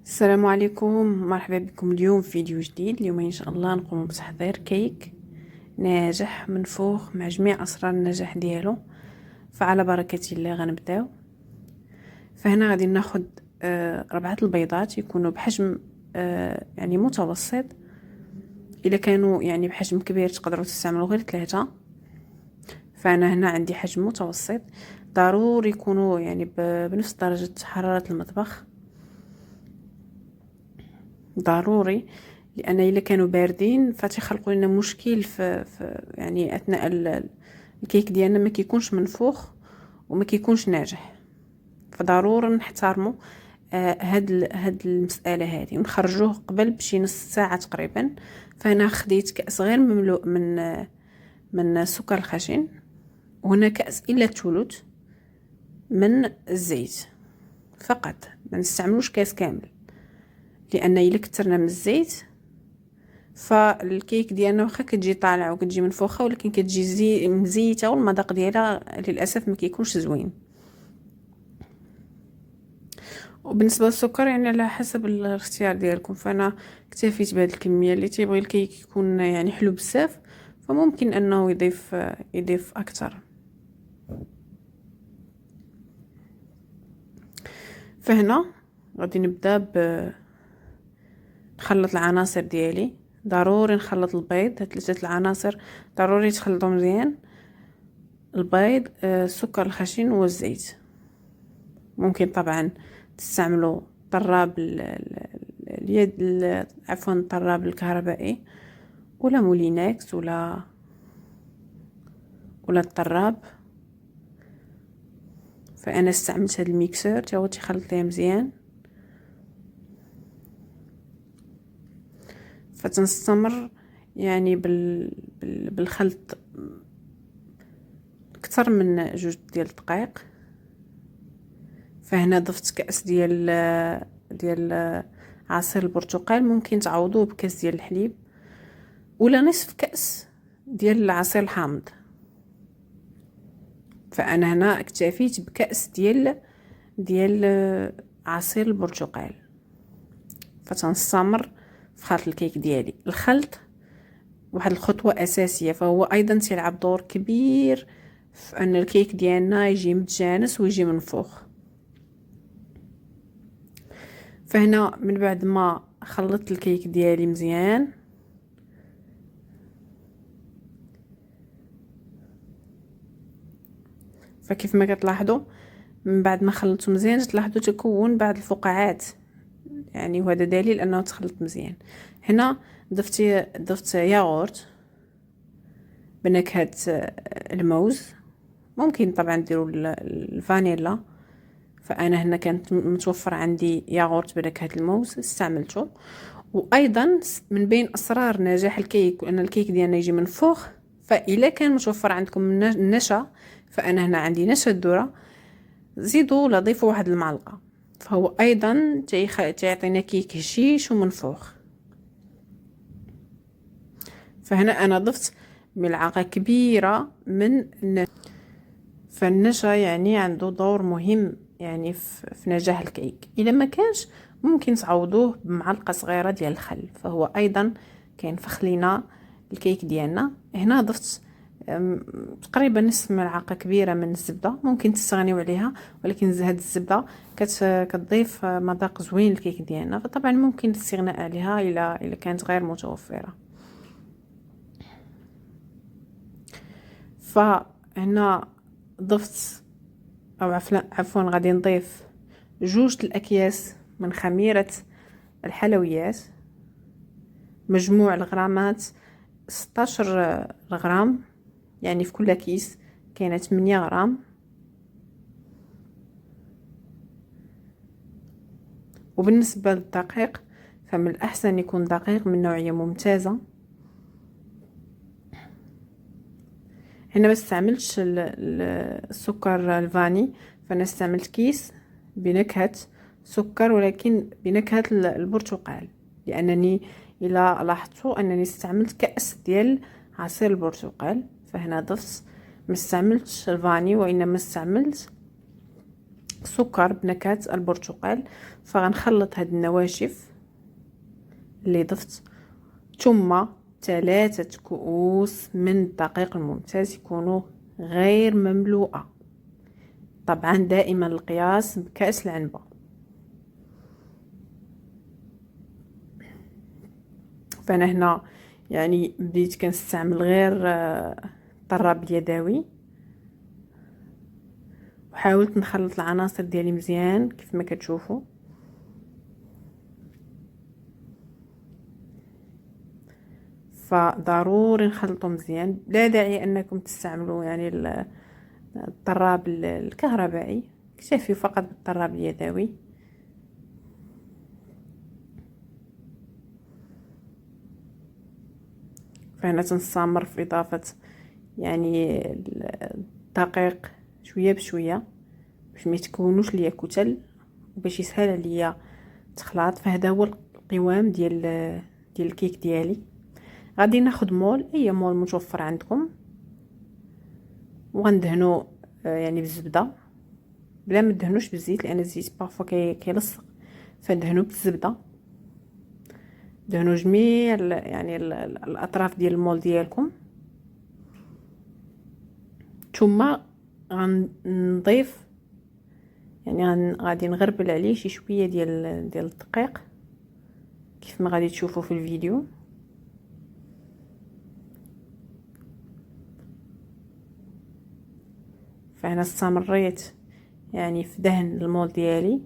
السلام عليكم، مرحبا بكم اليوم في فيديو جديد. اليوم ان شاء الله نقوم بتحضير كيك ناجح منفوخ مع جميع اسرار النجاح ديالو. فعلى بركة الله غنبداو. فهنا غادي ناخد 4 البيضات يكونوا بحجم يعني متوسط. اذا كانوا يعني بحجم كبير تقدروا تستعملوا غير 3. فانا هنا عندي حجم متوسط. ضروري يكونوا يعني بنفس درجة حرارة المطبخ، ضروري، لان الا كانوا باردين فتيخلقوا لنا مشكل في يعني اثناء الكيك ديالنا ما كيكونش منفوخ وما كيكونش ناجح. فضروري نحترموا هاد المساله هذه ونخرجوه قبل بشي نص ساعه تقريبا. فانا خديت كاس غير مملوء من السكر الخشن، وهنا كاس الا ثلث من الزيت فقط، ما نستعملوش كاس كامل، لان الا كثرنا من الزيت فالكيك ديالنا واخا كتجي طالعه وكتجي منفوخه ولكن كتجي مزيته والمذاق ديالها للاسف ما كيكونش زوين. وبالنسبه للسكر يعني على حسب الاختيار ديالكم، فانا اكتفيت بهذه الكميه. اللي تيبغي الكيك يكون يعني حلو بزاف فممكن انه يضيف اكثر. فهنا غادي نبدا نخلط العناصر ديالي. ضروري نخلط البيض، هاد 3 العناصر ضروري يتخلطوا مزيان: البيض، السكر الخشن والزيت. ممكن طبعا تستعملوا طراب اليد، عفوا الطراب الكهربائي، ولا مولينكس، ولا الطراب. فانا استعملت هذا الميكسور تا هو تيخلط ليا مزيان. فتنستمر يعني بالخلط اكثر من 2 ديال الدقائق. فهنا ضفت كأس ديال عصير البرتقال، ممكن تعوضوه بكاس ديال الحليب ولا نصف كأس ديال العصير الحامض. فانا هنا اكتفيت بكأس ديال عصير البرتقال. فتنستمر في خلط الكيك ديالي. الخلط واحد الخطوه اساسيه، فهو ايضا تيلعب دور كبير في ان الكيك ديالنا يجي متجانس ويجي منفوخ. فهنا من بعد ما خلطت الكيك ديالي مزيان، فكيف ما كتلاحظوا من بعد ما خلطته مزيان تلاحظوا تكون بعض الفقاعات، يعني وهذا دليل انه تخلط مزيان. هنا ضفت ياغورت بنكهه الموز. ممكن طبعا ديروا الفانيلا، فانا هنا كانت متوفر عندي ياغورت بنكهه الموز استعملته. وايضا من بين اسرار نجاح الكيك وان الكيك ديالنا يجي منفوخ، فاذا كان متوفر عندكم النشا، فانا هنا عندي نشا الذره، زيدوا ولا ضيفوا واحد المعلقه، فهو ايضا تعطينا كيك هشيش ومنفوخ. فهنا انا ضفت ملعقه كبيره من النشا. فالنشا يعني عنده دور مهم يعني في نجاح الكيك. الا ما كانش ممكن تعوضوه بمعلقه صغيره ديال الخل، فهو ايضا كينفخ لينا الكيك ديالنا. هنا ضفت تقريبا نصف ملعقه كبيره من الزبده، ممكن تستغنيو عليها، ولكن هاد الزبده كتضيف مذاق زوين للكيك ديالنا. فطبعا ممكن الاستغناء عليها الا كانت غير متوفره. فهنا ضفت او عفوا غادي نضيف 2 الاكياس من خميره الحلويات. مجموع الغرامات 16 غرام، يعني في كل كيس كاينه 8 غرام. وبالنسبه للدقيق فمن الاحسن يكون دقيق من نوعيه ممتازه. هنا ما استعملتش السكر الفاني، فانا استعملت كيس بنكهه سكر ولكن بنكهه البرتقال، لانني الى لاحظتوا انني استعملت كأس ديال عصير البرتقال. فهنا ضفت، ما استعملتش الفاني وانما استعملت سكر بنكهة البرتقال. فغنخلط هاد النواشف اللي ضفت، ثم 3 كؤوس من الدقيق الممتاز يكونوا غير مملوءة. طبعا دائما القياس بكأس العنبة. فانا هنا يعني بديت كنستعمل غير الطراب اليدوي، وحاولت نخلط العناصر ديالي مزيان كيف ما كتشوفوا. فضروري نخلطو مزيان، لا داعي انكم تستعملوا يعني الطراب الكهربائي، اكتفي فقط بالطراب اليدوي. فهنا تنستمر في اضافه يعني الدقيق شويه بشويه باش ما يتكونوش ليا كتل، وباش يسهل عليا التخلاط. فهذا هو القوام ديال الكيك ديالي. غادي ناخذ مول، اي مول متوفر عندكم، وغندهنو يعني بالزبده، بلا ما تدهنوش بالزيت لان الزيت بارفو كيلصق. فدهنو بالزبده، دهنوا جميع يعني الاطراف ديال المول ديالكم. ثم غنضيف يعني غادي نغربل عليه شي شويه ديال الدقيق كيف ما غادي تشوفوا في الفيديو. فانا استمريت يعني في دهن المول ديالي.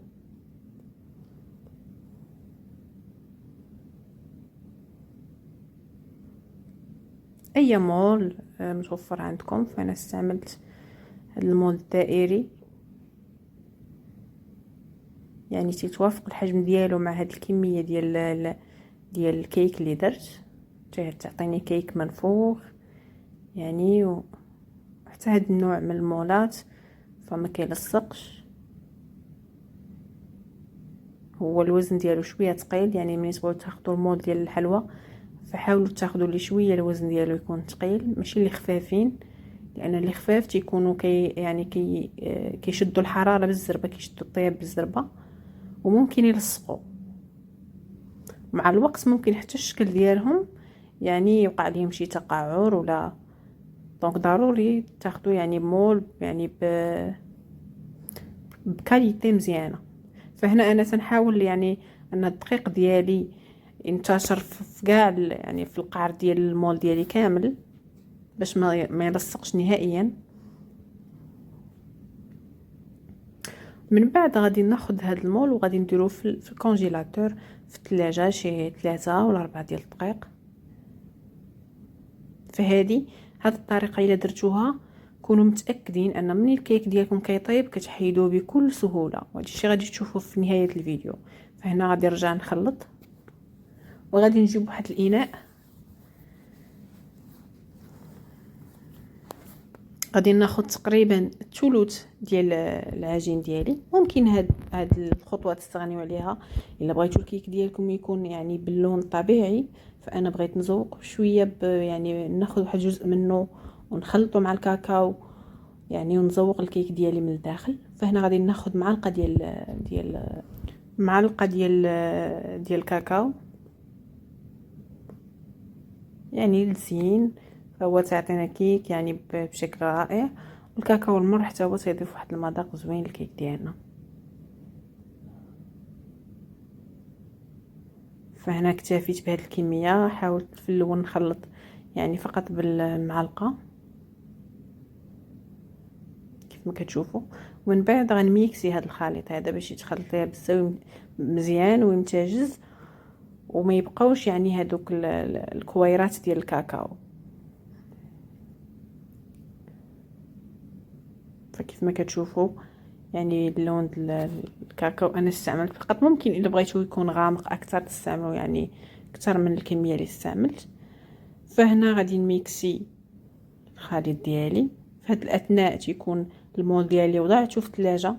اي مول متوفر عندكم. فانا استعملت هذا المول الدائري، يعني تيتوافق الحجم ديالو مع هاد الكميه ديال الكيك اللي درت، تعطيني كيك منفوخ يعني. حتى هاد النوع من المولات فما كيلصقش. هو الوزن ديالو شويه ثقيل، يعني ملي تبغيو تاخذوا المول ديال الحلوى فحاولوا تاخذوا لي شويه الوزن ديالو يكون ثقيل، ماشي اللي خفافين، لان اللي خفاف تيكونوا يعني كيشدوا الحراره بالزربه، كيشدوا الطياب بالزربه وممكن يلصقوا مع الوقت. ممكن حتى الشكل ديالهم يعني يوقع لهم شي تقعر ولا. دونك ضروري تاخذوا يعني مول يعني بكاليتي مزيانه. فهنا انا تنحاول يعني ان الدقيق ديالي ينتشر في كاع يعني في القعر ديال المول ديالي كامل باش ما يلصقش نهائيا. من بعد غادي ناخذ هذا المول وغادي نديروه في الكونجيلاتور في الثلاجه شي 3 ولا 4 ديال الدقائق. فهذه الطريقه الا درتوها كونوا متاكدين ان من الكيك ديالكم كيطيب كتحيدوه بكل سهوله، وهذا الشيء غادي تشوفوه في نهايه الفيديو. فهنا غادي نرجع نخلط، وغادي نجيب واحد الاناء، غادي ناخذ تقريبا الثلث ديال العجين ديالي. ممكن هاد الخطوه تستغنيو عليها الا بغيتو الكيك ديالكم يكون يعني باللون الطبيعي. فانا بغيت نزوق شويه يعني ناخذ واحد جزء منه ونخلطه مع الكاكاو يعني ونزوق الكيك ديالي من الداخل. فهنا غادي ناخذ معلقه ديال الكاكاو يعني للزين، فهو تعطينا كيك يعني بشكل رائع. والكاكاو المر حتى هو تيضيف واحد المذاق زوين للكيك ديالنا. فهنا اكتفيت بهذه الكميه، حاولت في الاول نخلط يعني فقط بالمعلقه كيف ما كتشوفوا، ومن بعد غنميكسي هذا الخليط هذا باش يتخلط بزاف مزيان ويمتجز وما يبقاوش يعني هذوك الكويرات ديال الكاكاو. فكيف ما كتشوفوا يعني اللون الكاكاو انا استعملت فقط. ممكن الا بغيتو يكون غامق اكثر تستعملوا يعني اكثر من الكميه اللي استعملت. فهنا غادي نميكسي الخليط ديالي. في هذا الاثناء تيكون المول ديالي وضعته في الثلاجه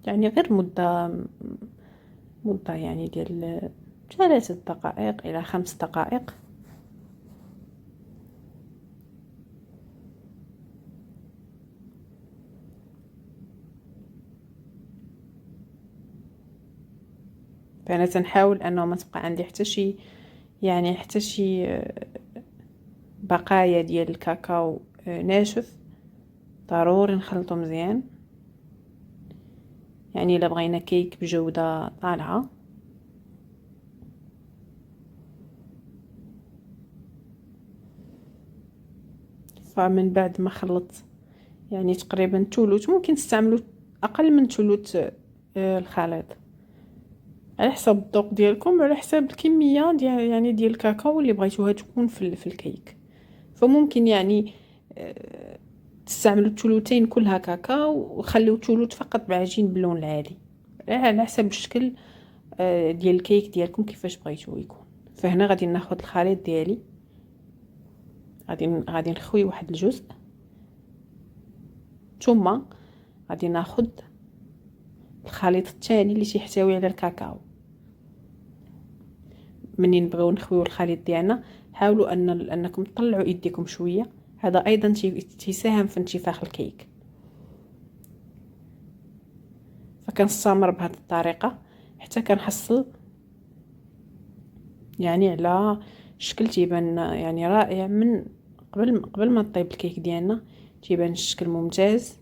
يعني غير مده يعني ديال 3 دقائق الى 5 دقائق. فانا تنحاول انه ما تبقى عندي حتى شي، يعني حتى شي بقايا ديال الكاكاو ناشف. ضروري نخلطو مزيان، يعني الا بغينا كيك بجودة طالعة. فمن بعد ما خلطت يعني تقريبا ثلث، ممكن تستعملوا اقل من ثلث الخليط على حسب الذوق ديالكم، على حسب الكميه ديال يعني ديال الكاكاو اللي بغيتوها تكون في الكيك. فممكن يعني تستعملوا الثلثين كلها كاكاو، وخليو ثلث فقط بعجين باللون العادي، على حسب الشكل ديال الكيك ديالكم كيفاش بغيتوه يكون. فهنا غادي ناخذ الخليط ديالي، غادي نخوي واحد الجزء، ثم غادي ناخذ الخليط الثاني اللي تيحتوي على الكاكاو. منين نبغيو نخويو الخليط ديالنا حاولوا انكم تطلعوا ايديكم شويه، هذا ايضا تيساهم في انتفاخ الكيك. فكنستمر بهذه الطريقه حتى كنحصل يعني على شكل تيبان يعني رائع. من قبل ما طيب الكيك ديالنا تيبان الشكل ممتاز.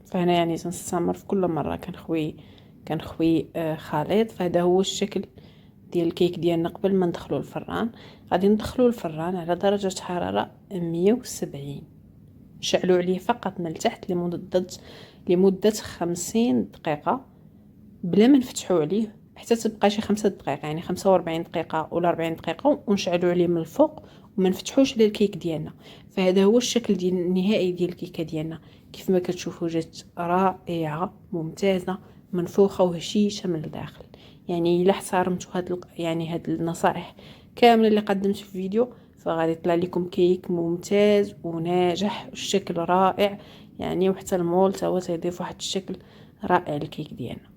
فهنا يعني تنستمر في كل مره كنخوي خليط. فهذا هو الشكل ديال الكيك ديالنا قبل ما ندخلو الفران. غادي ندخلو الفران على درجه حراره 170، نشعلو عليه فقط من التحت لمده 50 دقيقه بلا ما نفتحو عليه حتى تبقى شي 5 دقائق، يعني 45 دقيقه ولا 40 دقيقه، ونشعلو عليه من الفوق وما نفتحوش على الكيك ديالنا. فهذا هو الشكل ديال النهائي ديال الكيكه ديالنا. كيف ما كتشوفوا جات رائعه ممتازه منفوخه وهشيشه من الداخل. يعني الا احترمتوا هاد النصائح كامله اللي قدمت في الفيديو، فغادي يطلع لكم كيك ممتاز وناجح والشكل رائع. يعني وحتى المول تا هو تيضيف واحد الشكل رائع للكيك ديالنا.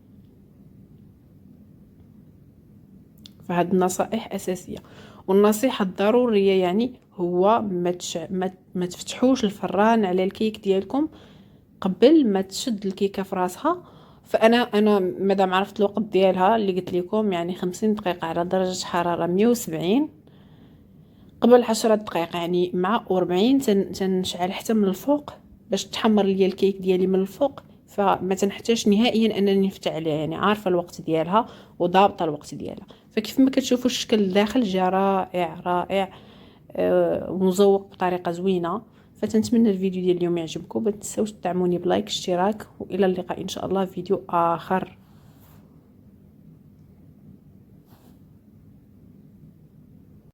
فهاد النصائح اساسيه. والنصيحه الضروريه يعني هو ما تفتحوش الفران على الكيك ديالكم قبل ما تشد الكيكه في راسها. فانا مادام عرفت الوقت ديالها اللي قلت لكم، يعني 50 دقيقه على درجه حراره 170 قبل 10 دقائق، يعني مع 40 تنشعل حتى من الفوق باش تحمر ليا الكيك ديالي من الفوق. فما تنحتاج نهائيا انني نفتح عليها، يعني عارفه الوقت ديالها وضابطه الوقت ديالها. فكيف ما كتشوفوا الشكل الداخل جا رائع رائع ومزوق بطريقه زوينه. فتنتمنى الفيديو ديال اليوم يعجبكم. ما تنساوش تدعموني بلايك اشتراك، والى اللقاء ان شاء الله فيديو اخر.